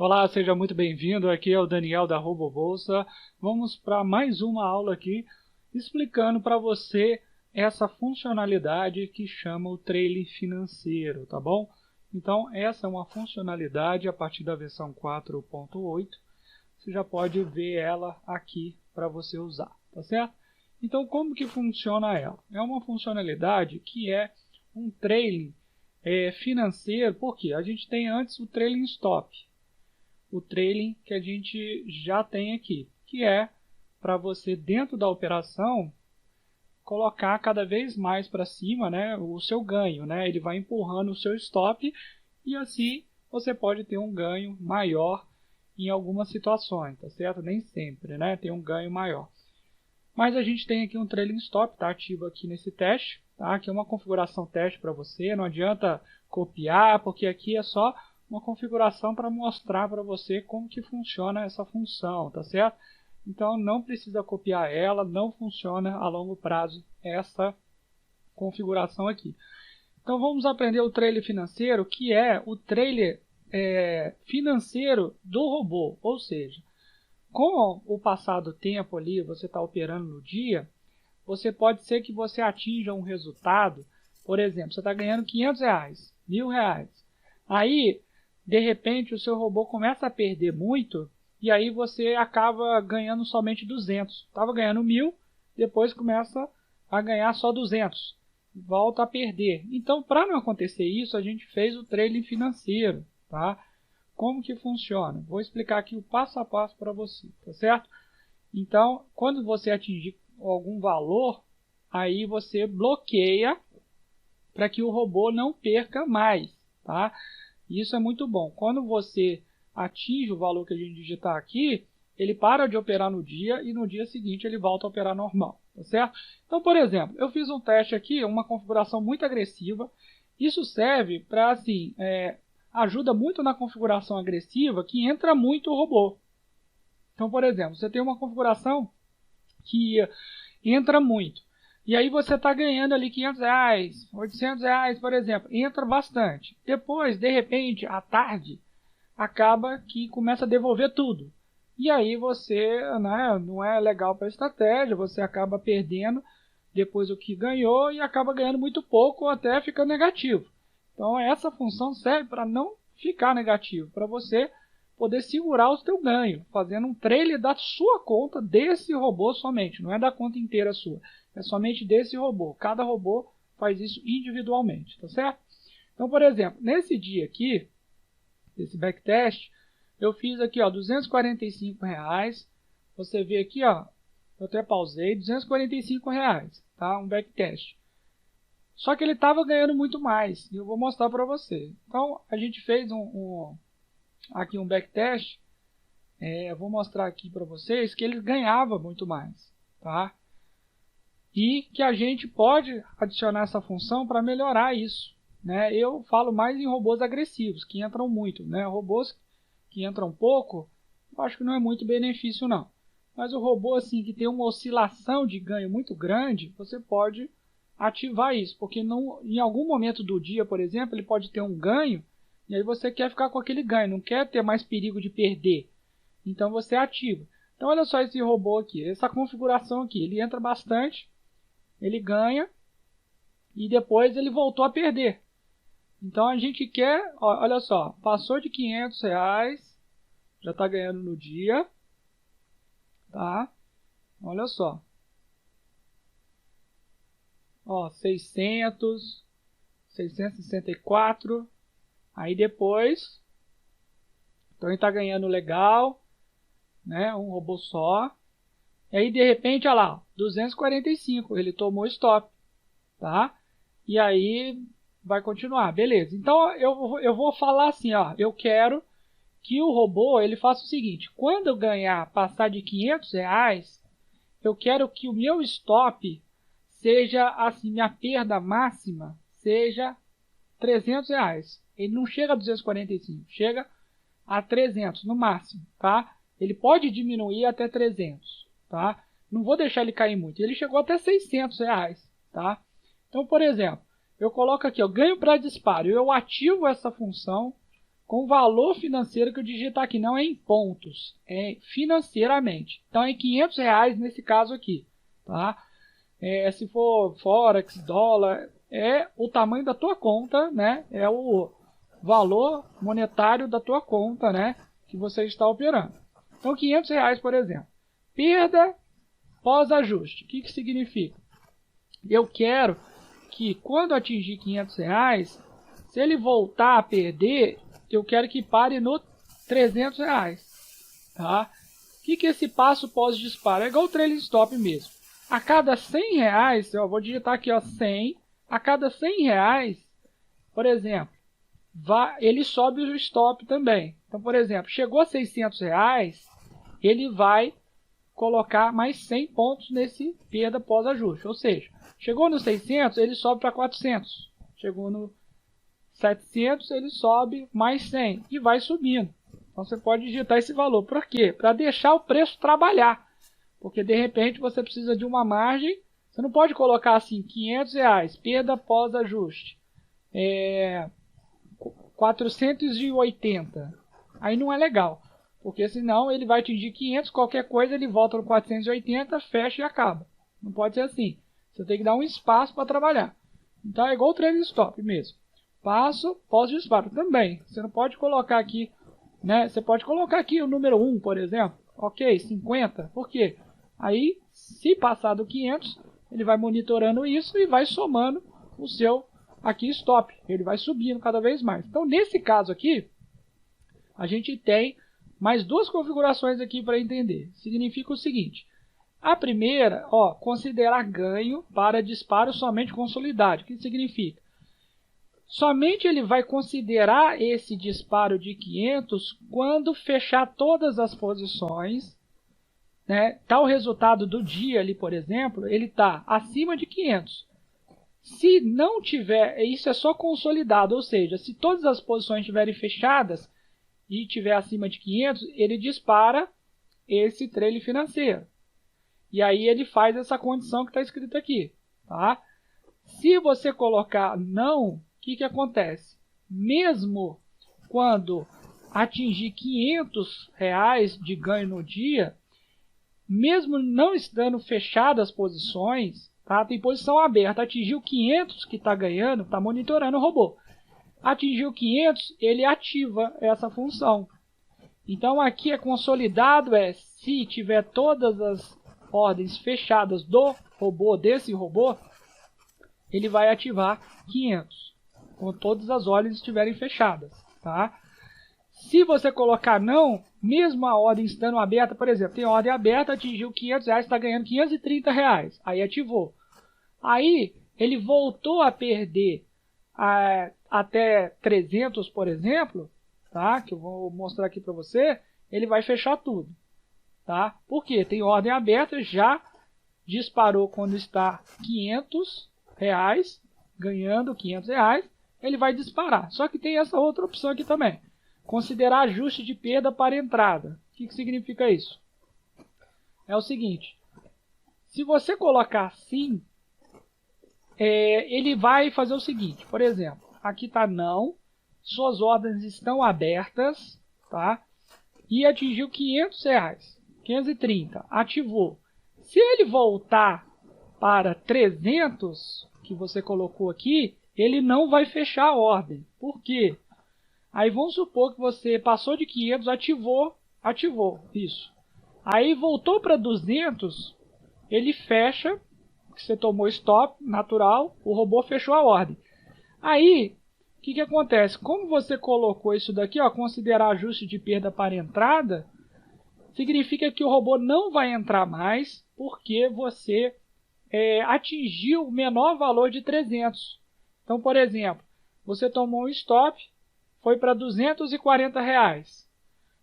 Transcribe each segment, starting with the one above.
Olá, seja muito bem-vindo. Aqui é o Daniel da RoboBolsa. Vamos para mais uma aula aqui explicando para você essa funcionalidade que chama o trailing financeiro, tá bom? Então, essa é uma funcionalidade a partir da versão 4.8. Você já pode ver ela aqui para você usar, tá certo? Então, como que funciona ela? É uma funcionalidade que é um trailing financeiro, porque a gente tem antes o trailing stop. O trailing que a gente já tem aqui, que é para você dentro da operação colocar cada vez mais para cima, né, o seu ganho, né? Ele vai empurrando o seu stop e assim você pode ter um ganho maior em algumas situações, tá certo? Nem sempre, né, tem um ganho maior. Mas a gente tem aqui um trailing stop, tá ativo aqui nesse teste, tá? Que é uma configuração teste para você, não adianta copiar, porque aqui é só uma configuração para mostrar para você como que funciona essa função, tá certo? Então não precisa copiar ela, não funciona a longo prazo essa configuração aqui. Então vamos aprender o trailer financeiro, que é o trailer financeiro do robô, ou seja, com o passar do tempo ali, você está operando no dia, você pode ser que você atinja um resultado, por exemplo, você está ganhando R$500, R$1.000, aí de repente o seu robô começa a perder muito e aí você acaba ganhando somente 200. Estava ganhando 1.000, depois começa a ganhar só 200. Volta a perder. Então, para não acontecer isso, a gente fez o trailing financeiro, tá? Como que funciona? Vou explicar aqui o passo a passo para você, tá certo? Então, quando você atingir algum valor, aí você bloqueia para que o robô não perca mais, tá? Isso é muito bom. Quando você atinge o valor que a gente digitar aqui, ele para de operar no dia e no dia seguinte ele volta a operar normal, tá certo? Então, por exemplo, eu fiz um teste aqui, uma configuração muito agressiva. Isso serve para, assim, ajuda muito na configuração agressiva que entra muito o robô. Então, por exemplo, você tem uma configuração que entra muito. E aí você está ganhando ali R$500, R$800, por exemplo. Entra bastante. Depois, de repente, à tarde, acaba que começa a devolver tudo. E aí você, né, não é legal para a estratégia, você acaba perdendo depois o que ganhou e acaba ganhando muito pouco ou até fica negativo. Então essa função serve para não ficar negativo, para você poder segurar o seu ganho, fazendo um trailer da sua conta, desse robô somente, não é da conta inteira sua, é somente desse robô. Cada robô faz isso individualmente, tá certo? Então, por exemplo, nesse dia aqui, esse backtest, eu fiz aqui, ó, R$245, você vê aqui, ó, eu até pausei, R$245, tá? Um backtest. Só que ele estava ganhando muito mais, e eu vou mostrar para você. Então, a gente fez aqui um backtest, eu vou mostrar aqui para vocês que ele ganhava muito mais, tá? E que a gente pode adicionar essa função para melhorar isso, né? Eu falo mais em robôs agressivos, que entram muito, né? Robôs que entram pouco, eu acho que não é muito benefício não. Mas o robô assim que tem uma oscilação de ganho muito grande, você pode ativar isso, porque em algum momento do dia, por exemplo, ele pode ter um ganho, e aí você quer ficar com aquele ganho, não quer ter mais perigo de perder. Então você ativa. Então olha só esse robô aqui, essa configuração aqui, ele entra bastante, ele ganha, e depois ele voltou a perder. Então a gente quer, olha só, passou de R$500, já está ganhando no dia, tá? Olha só. Ó, 600, 664, aí depois, então ele está ganhando legal, né? Um robô só. E aí de repente, olha lá, 245, ele tomou stop, tá? E aí vai continuar, beleza. Então eu vou falar assim, ó, eu quero que o robô ele faça o seguinte: quando eu ganhar, passar de R$500, eu quero que o meu stop seja assim, minha perda máxima seja R$300. Ele não chega a 245, chega a 300 no máximo, tá? Ele pode diminuir até 300, tá? Não vou deixar ele cair muito. Ele chegou até R$600, tá? Então, por exemplo, eu coloco aqui, ó, ganho para disparo. Eu ativo essa função com o valor financeiro que eu digitar aqui, não é em pontos, é financeiramente. Então é R$500 nesse caso aqui, tá? Se for Forex, dólar, é o tamanho da tua conta, né? É o valor monetário da tua conta, né? Que você está operando. Então R$500, por exemplo. Perda pós-ajuste. O que significa? Eu quero que quando atingir R$500, se ele voltar a perder, eu quero que pare no R$300. Tá? O que é esse passo pós-disparo? É igual o trailing stop mesmo. A cada R$100, eu vou digitar aqui, ó, 100. A cada R$100, por exemplo, ele sobe o stop também. Então, por exemplo, chegou a R$600, ele vai colocar mais 100 pontos nesse perda pós-ajuste. Ou seja, chegou no 600, ele sobe para 400. Chegou no 700, ele sobe mais 100 e vai subindo. Então você pode digitar esse valor. Por quê? Para deixar o preço trabalhar. Porque de repente você precisa de uma margem. Você não pode colocar assim, R$500, perda pós-ajuste. 480. Aí não é legal. Porque senão ele vai atingir 500, qualquer coisa ele volta no 480, fecha e acaba. Não pode ser assim. Você tem que dar um espaço para trabalhar. Então é igual o trailing stop mesmo. Passo, pós-disparo também. Você não pode colocar aqui, né? Você pode colocar aqui o número 1, por exemplo. Ok, 50. Por quê? Aí, se passar do 500, ele vai monitorando isso e vai somando o seu aqui stop. Ele vai subindo cada vez mais. Então, nesse caso aqui, a gente tem mais duas configurações aqui para entender. Significa o seguinte. A primeira, considerar ganho para disparo somente consolidado. O que significa? Somente ele vai considerar esse disparo de 500 quando fechar todas as posições, né? Tá o resultado do dia ali, por exemplo, ele está acima de 500. Se não tiver, isso é só consolidado, ou seja, se todas as posições estiverem fechadas e tiver acima de 500, ele dispara esse trailing financeiro. E aí ele faz essa condição que está escrita aqui. Tá? Se você colocar não, o que acontece? Mesmo quando atingir R$500 de ganho no dia, mesmo não estando fechadas as posições, tá? Tem posição aberta, atingiu 500 que está ganhando, está monitorando o robô. Atingiu 500, ele ativa essa função. Então aqui é consolidado, se tiver todas as ordens fechadas do robô, desse robô, ele vai ativar 500, quando todas as ordens estiverem fechadas. Tá? Se você colocar não, mesmo a ordem estando aberta, por exemplo, tem ordem aberta, atingiu R$500, está ganhando R$530, aí ativou. Aí ele voltou a perder até 300, por exemplo, tá? Que eu vou mostrar aqui para você, ele vai fechar tudo. Tá? Por quê? Tem ordem aberta, já disparou quando está R$500, ganhando R$500, ele vai disparar. Só que tem essa outra opção aqui também. Considerar ajuste de perda para entrada. O que significa isso? É o seguinte, se você colocar sim, ele vai fazer o seguinte, por exemplo, aqui está não, suas ordens estão abertas, tá? E atingiu R$500, 530, ativou. Se ele voltar para 300, que você colocou aqui, ele não vai fechar a ordem. Por quê? Aí vamos supor que você passou de 500, ativou, isso. Aí voltou para 200, ele fecha, que você tomou stop, natural, o robô fechou a ordem. Aí, o que acontece? Como você colocou isso daqui, considerar ajuste de perda para entrada, significa que o robô não vai entrar mais, porque você atingiu o menor valor de 300. Então, por exemplo, você tomou um stop, foi para R$240.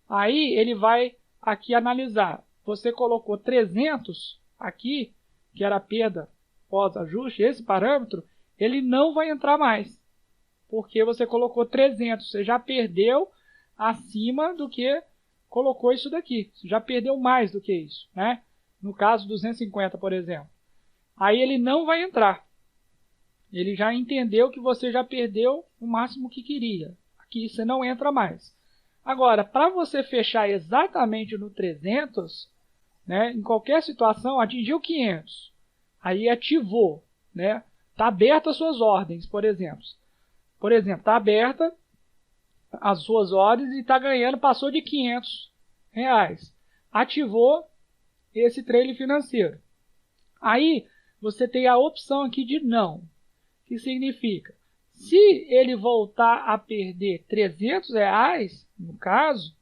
Aí ele vai aqui analisar. Você colocou 300 aqui, que era a perda pós-ajuste, esse parâmetro, ele não vai entrar mais. Porque você colocou 300, você já perdeu acima do que colocou isso daqui. Você já perdeu mais do que isso, né? No caso 250, por exemplo. Aí ele não vai entrar. Ele já entendeu que você já perdeu o máximo que queria. aqui, você não entra mais. Agora, para você fechar exatamente no 300, né, em qualquer situação, atingiu 500, aí ativou, né, está aberta as suas ordens, por exemplo. Por exemplo, está aberta as suas ordens e está ganhando, passou de R$ 500. Ativou esse trailing financeiro. Aí você tem a opção aqui de não, que significa, se ele voltar a perder R$ 300, no caso,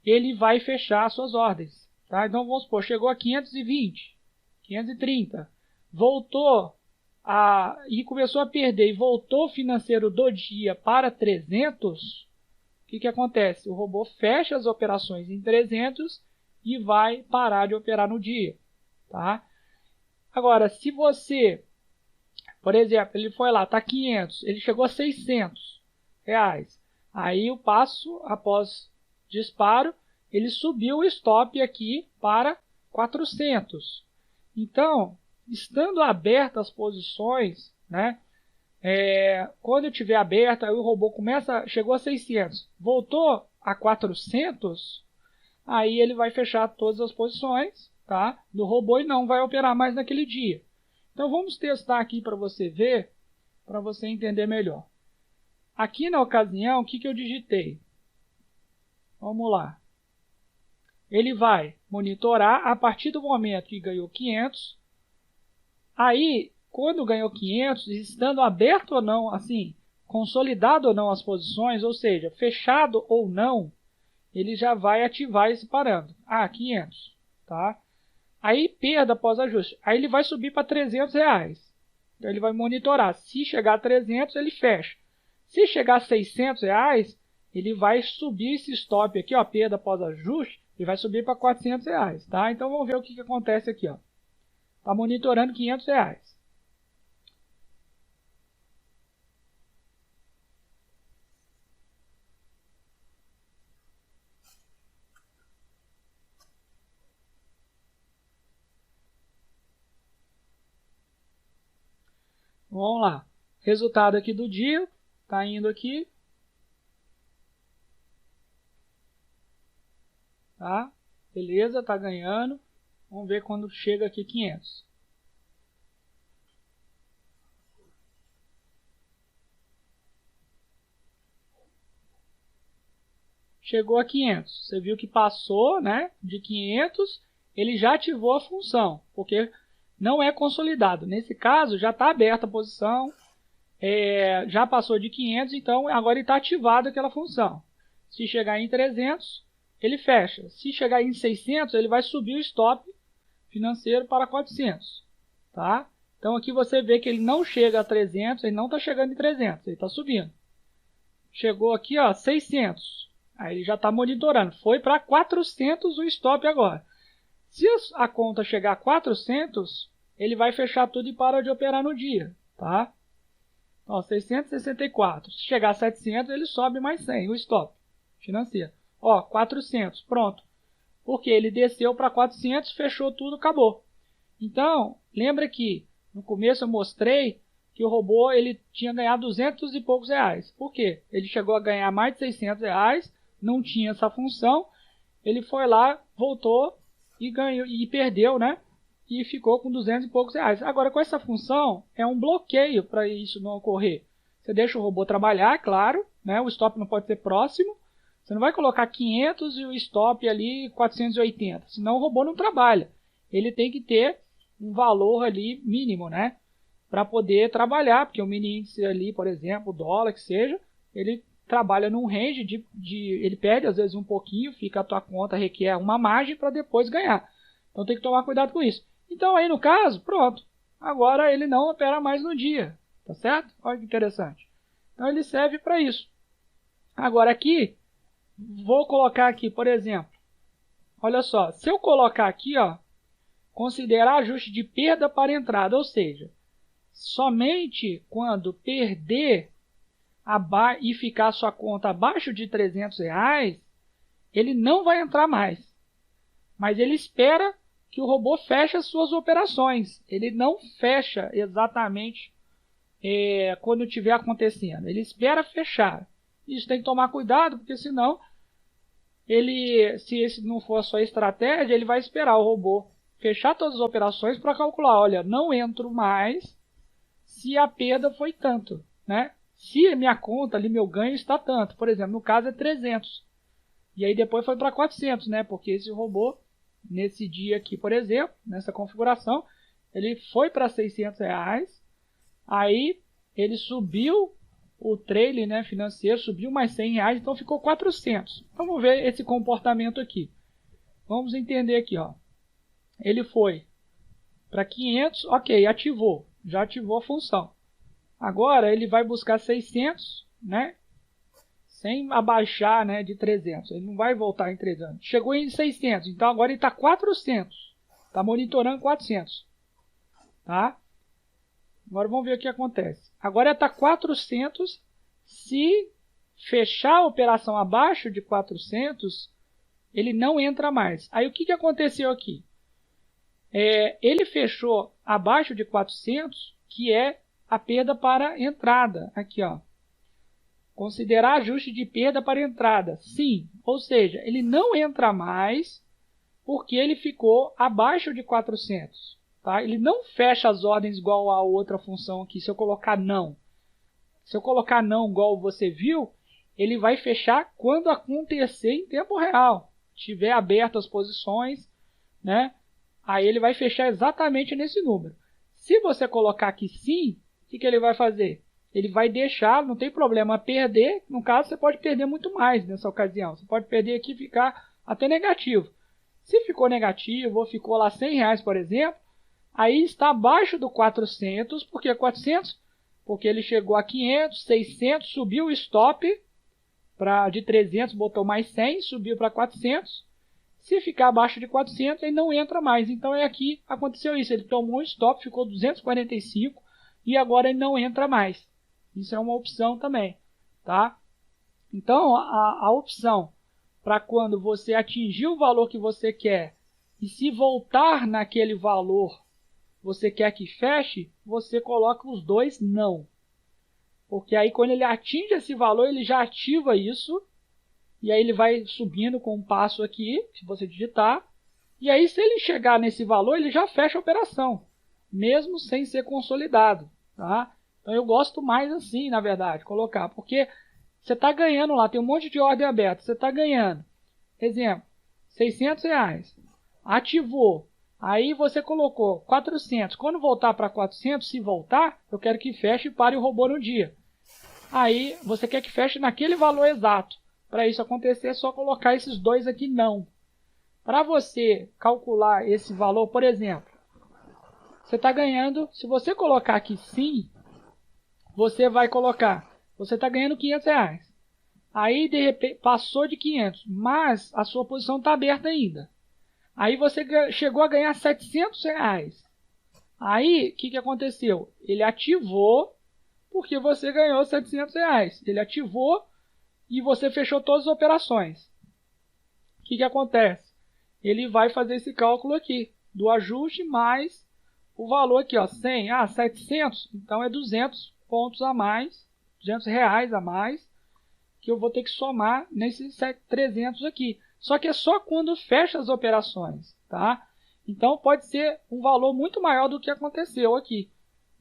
ele vai fechar as suas ordens. Tá? Então vamos supor, chegou a 520, 530, voltou e começou a perder e voltou o financeiro do dia para 300, o que acontece? O robô fecha as operações em 300 e vai parar de operar no dia. Tá? Agora, se você, por exemplo, ele foi lá, está 500, ele chegou a R$ 600. Aí o passo após disparo, ele subiu o stop aqui para 400. Então, estando abertas as posições, né, quando eu tiver aberta, aí o robô chegou a 600, voltou a 400, aí ele vai fechar todas as posições, tá, do robô e não vai operar mais naquele dia. Então vamos testar aqui para você ver, para você entender melhor. Aqui na ocasião, o que eu digitei? Vamos lá. Ele vai monitorar a partir do momento que ganhou 500. Aí, quando ganhou 500, estando aberto ou não, assim, consolidado ou não as posições, ou seja, fechado ou não, ele já vai ativar esse parâmetro. 500, tá? Aí, perda após ajuste. Aí ele vai subir para R$ 300. Então, ele vai monitorar. Se chegar a 300, ele fecha. Se chegar a R$ 600, ele vai subir esse stop aqui, ó, perda após ajuste, e vai subir para R$ 400, tá? Então, vamos ver o que acontece aqui, ó. Está monitorando R$ 500. Vamos lá. Resultado aqui do dia. Está indo aqui. Tá? Beleza, está ganhando. Vamos ver quando chega aqui 500. Chegou a 500. Você viu que passou, né, de 500, ele já ativou a função, porque não é consolidado. Nesse caso, já está aberta a posição, já passou de 500, então agora está ativada aquela função. Se chegar em 300, ele fecha. Se chegar em 600, ele vai subir o stop financeiro para 400. Tá? Então aqui você vê que ele não chega a 300, ele não está chegando em 300, ele está subindo. Chegou aqui, ó, 600. Aí ele já está monitorando. Foi para 400 o stop agora. Se a conta chegar a 400, ele vai fechar tudo e para de operar no dia. Tá? Ó, 664. Se chegar a 700, ele sobe mais 100 o stop financeiro. Ó, 400. Pronto. Porque ele desceu para 400, fechou tudo, acabou. Então, lembra que no começo eu mostrei que o robô ele tinha ganhado 200 e poucos reais. Por quê? Ele chegou a ganhar mais de R$ 600, não tinha essa função, ele foi lá, voltou e ganhou e perdeu, né? E ficou com 200 e poucos reais. Agora, com essa função, é um bloqueio para isso não ocorrer. Você deixa o robô trabalhar, claro, né? O stop não pode ser próximo. Você não vai colocar 500 e o stop ali 480, senão o robô não trabalha. Ele tem que ter um valor ali mínimo, né? Para poder trabalhar, porque o mini índice ali, por exemplo, o dólar que seja, ele trabalha num range ele perde às vezes um pouquinho, fica a tua conta, requer uma margem para depois ganhar. Então tem que tomar cuidado com isso. Então aí no caso, pronto. Agora ele não opera mais no dia, tá certo? Olha que interessante. Então ele serve para isso. Agora aqui, vou colocar aqui, por exemplo, olha só, se eu colocar aqui, ó, considerar ajuste de perda para entrada, ou seja, somente quando perder e ficar sua conta abaixo de R$ 300, ele não vai entrar mais. Mas ele espera que o robô feche as suas operações. Ele não fecha exatamente quando estiver acontecendo. Ele espera fechar. Isso tem que tomar cuidado, porque senão, se esse não for a sua estratégia, ele vai esperar o robô fechar todas as operações para calcular, olha, não entro mais se a perda foi tanto, né? Se a minha conta ali, meu ganho está tanto, por exemplo, no caso é 300, e aí depois foi para 400, né? Porque esse robô, nesse dia aqui, por exemplo, nessa configuração, ele foi para R$600, aí ele subiu o trailer, né, financeiro, subiu mais R$100, então ficou 400. Vamos ver esse comportamento aqui. Vamos entender aqui, ó. Ele foi para 500, ok, ativou, já ativou a função. Agora ele vai buscar 600, né, sem abaixar, né, de 300. Ele não vai voltar em 300. Chegou em 600, então agora ele está 400. Está monitorando 400. Tá? Agora vamos ver o que acontece. Agora está 400. Se fechar a operação abaixo de 400, ele não entra mais. Aí o que aconteceu aqui? Ele fechou abaixo de 400, que é a perda para entrada. Aqui, ó. Considerar ajuste de perda para entrada. Sim, ou seja, ele não entra mais porque ele ficou abaixo de 400. Tá? Ele não fecha as ordens igual a outra função aqui, se eu colocar não. Se eu colocar não igual você viu, ele vai fechar quando acontecer em tempo real. Tiver aberto as posições, né? Aí ele vai fechar exatamente nesse número. Se você colocar aqui sim, o que ele vai fazer? Ele vai deixar, não tem problema, perder. No caso, você pode perder muito mais nessa ocasião. Você pode perder aqui e ficar até negativo. Se ficou negativo ou ficou lá R$100, por exemplo, aí está abaixo do 400. Por que 400? Porque ele chegou a 500, 600, subiu o stop de 300, botou mais 100, subiu para 400. Se ficar abaixo de 400, ele não entra mais. Então aqui aconteceu isso. Ele tomou um stop, ficou 245 e agora ele não entra mais. Isso é uma opção também. Tá? Então a opção para quando você atingir o valor que você quer e se voltar naquele valor você quer que feche, você coloca os dois não. Porque aí quando ele atinge esse valor, ele já ativa isso. E aí ele vai subindo com um passo aqui, se você digitar. E aí se ele chegar nesse valor, ele já fecha a operação. Mesmo sem ser consolidado. Tá? Então eu gosto mais assim, na verdade, colocar. Porque você está ganhando lá, tem um monte de ordem aberta. Você está ganhando. Exemplo, R$600. Ativou. Aí você colocou 400. Quando voltar para 400, se voltar, eu quero que feche e pare o robô no dia. Aí você quer que feche naquele valor exato. Para isso acontecer, é só colocar esses dois aqui não. Para você calcular esse valor, por exemplo, você está ganhando, se você colocar aqui sim, você vai colocar, você está ganhando R$500. Aí de repente passou de 500, mas a sua posição está aberta ainda. Aí você chegou a ganhar R$700. Aí, o que aconteceu? Ele ativou, porque você ganhou R$700. Ele ativou e você fechou todas as operações. O que acontece? Ele vai fazer esse cálculo aqui, do ajuste mais o valor aqui, ó, 100, 700, então é 200 pontos a mais, R$200 a mais, que eu vou ter que somar nesses 300 aqui. Só que é só quando fecha as operações, tá? Então pode ser um valor muito maior do que aconteceu aqui,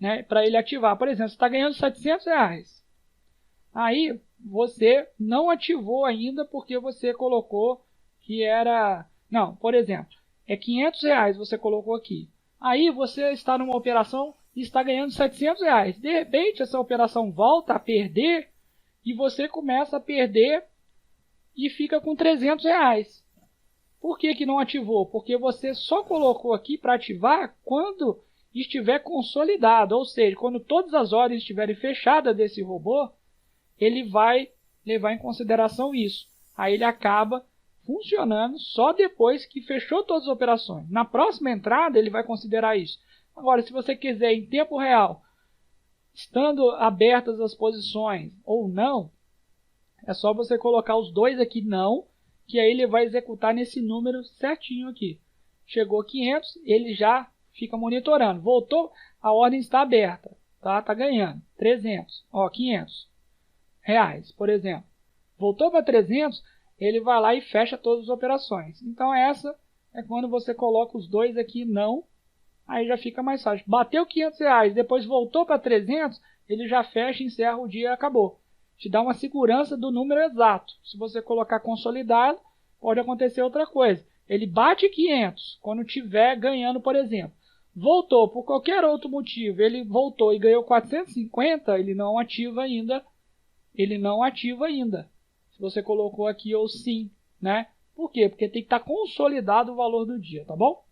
né? Para ele ativar. Por exemplo, você está ganhando R$700. Aí você não ativou ainda porque você colocou que era... Não, por exemplo, é R$500 você colocou aqui. Aí você está numa operação e está ganhando R$700. De repente essa operação volta a perder e você começa a perder e fica com R$300. Por que não ativou? Porque você só colocou aqui para ativar quando estiver consolidado, ou seja, quando todas as ordens estiverem fechadas desse robô, ele vai levar em consideração isso. Aí ele acaba funcionando só depois que fechou todas as operações. Na próxima entrada ele vai considerar isso. Agora, se você quiser em tempo real, estando abertas as posições ou não, é só você colocar os dois aqui não, que aí ele vai executar nesse número certinho aqui. Chegou 500, ele já fica monitorando. Voltou, a ordem está aberta, tá? Tá ganhando 300, ó, R$500, por exemplo. Voltou para 300, ele vai lá e fecha todas as operações. Então essa é quando você coloca os dois aqui não, aí já fica mais fácil. Bateu R$500, depois voltou para 300, ele já fecha, encerra o dia e acabou. Te dá uma segurança do número exato. Se você colocar consolidado, pode acontecer outra coisa. Ele bate 500 quando estiver ganhando, por exemplo. Voltou por qualquer outro motivo, ele voltou e ganhou 450, ele não ativa ainda. Ele não ativa ainda. Se você colocou aqui ou sim, né? Por quê? Porque tem que estar consolidado o valor do dia, tá bom?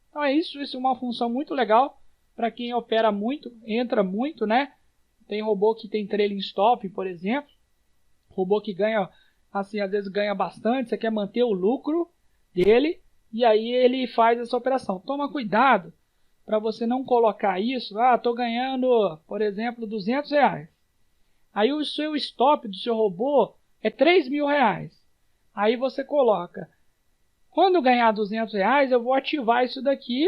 Então é isso. Isso é uma função muito legal para quem opera muito, entra muito, né? Tem robô que tem trailing stop, por exemplo. Robô que ganha, assim, às vezes ganha bastante. Você quer manter o lucro dele e aí ele faz essa operação. Toma cuidado para você não colocar isso. Ah, estou ganhando, por exemplo, R$200. Aí o seu stop do seu robô é R$3.000. Aí você coloca, quando ganhar R$200, eu vou ativar isso daqui.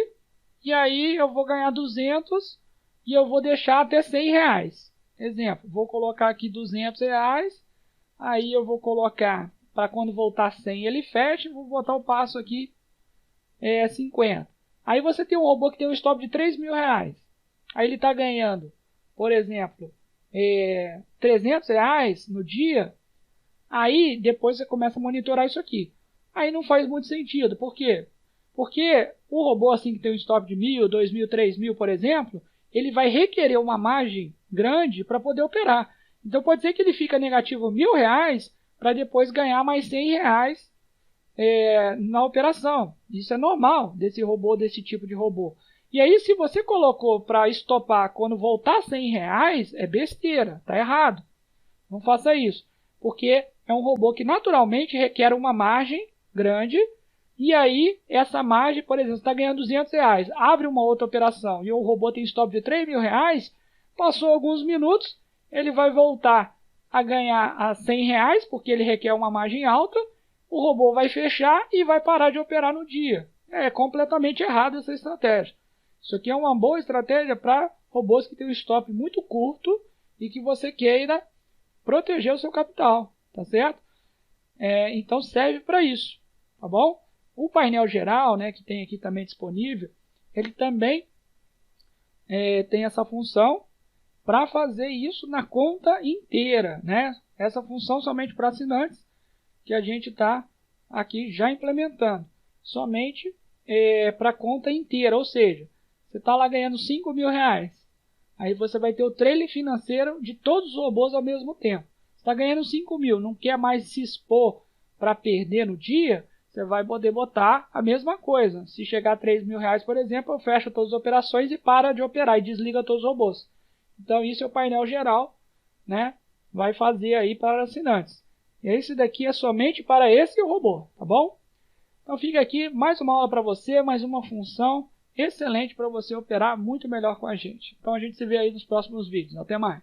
E aí eu vou ganhar 200 e eu vou deixar até R$100. Exemplo, vou colocar aqui R$200. Aí eu vou colocar, para quando voltar 100 ele fecha. Vou botar o passo aqui, 50. Aí você tem um robô que tem um stop de R$3.000. Aí ele está ganhando, por exemplo, R$300 no dia. Aí depois você começa a monitorar isso aqui. Aí não faz muito sentido. Por quê? Porque o robô assim que tem um stop de 1.000, 2.000, 3.000, por exemplo, ele vai requerer uma margem grande para poder operar. Então pode ser que ele fique negativo R$1.000 para depois ganhar mais R$100 na operação. Isso é normal desse robô, desse tipo de robô. E aí se você colocou para estopar quando voltar R$100, é besteira, tá errado. Não faça isso, porque é um robô que naturalmente requer uma margem grande. E aí, essa margem, por exemplo, está ganhando R$200, abre uma outra operação e o robô tem stop de R$3.000, passou alguns minutos, ele vai voltar a ganhar a R$100, porque ele requer uma margem alta, o robô vai fechar e vai parar de operar no dia. É completamente errado essa estratégia. Isso aqui é uma boa estratégia para robôs que têm um stop muito curto e que você queira proteger o seu capital, tá certo? Então serve para isso, tá bom? O painel geral, né, que tem aqui também disponível, ele também tem essa função para fazer isso na conta inteira, né? Essa função somente para assinantes que a gente está aqui já implementando, somente para a conta inteira, ou seja, você está lá ganhando R$5.000, aí você vai ter o trailing financeiro de todos os robôs ao mesmo tempo. Você está ganhando 5.000, não quer mais se expor para perder no dia, você vai poder botar a mesma coisa. Se chegar a R$3.000, por exemplo, eu fecho todas as operações e para de operar e desliga todos os robôs. Então isso é o painel geral, né? Vai fazer aí para assinantes. E esse daqui é somente para esse robô, tá bom? Então fica aqui mais uma aula para você, mais uma função excelente para você operar muito melhor com a gente. Então a gente se vê aí nos próximos vídeos. Até mais!